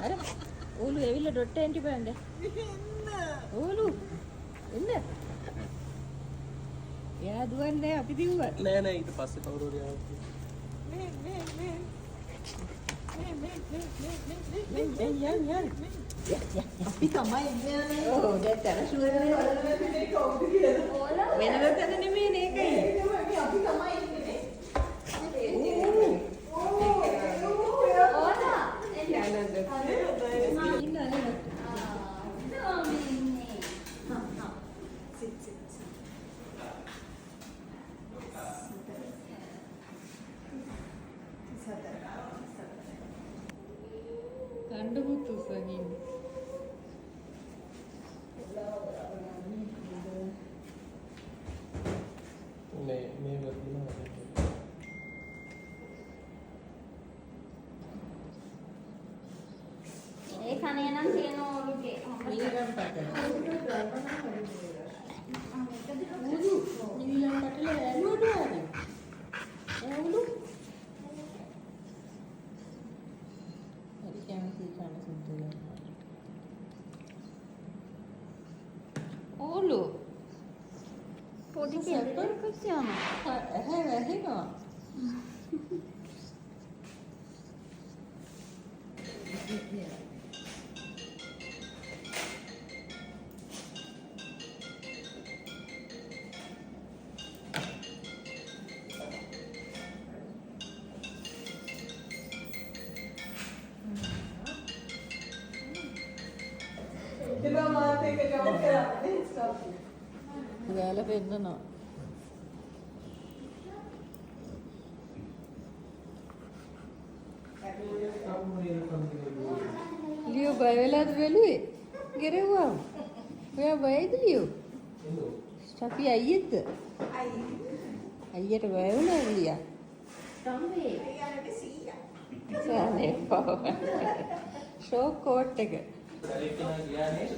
අර ඕලු එවිල්ල ඩොට් එන්ටි බලන්න. ඕලු එන්න. එයා දුවන්නේ අපි දිව්වා. නෑ ඊට පස්සේ කවුරු හරි ආවා. යන්. අපි තමයි ඉන්නේ. ඔව් දැන් තර ෂුවර් වෙනවද කවුද කියලා. වෙනවද නෙමෙයි මේකයි. අපි තමයි ඉන්නේ. ඒ කනේ නම් තියෙන ඕලුගේ නිලම් පටල. නිලම් පටල ඇලුවද ආද? ඇලු. හරි කැමති කන සුදුල. ඕලු. පොඩි කෙනෙක්ට යනවා. ඇහැ වැහෙනවා. ගාල පෙන්නනවා. ලියෝ බය වෙලාද බැලුවේ? ගෙරෙව්වා. ඔයා බයයිද ලියෝ? ස්ටෆි අයියෙක්ද? අයියට බය වුණා ලියා. තම්බේ සානේ පව. ෂෝක් කෝට් එක. ගියානේ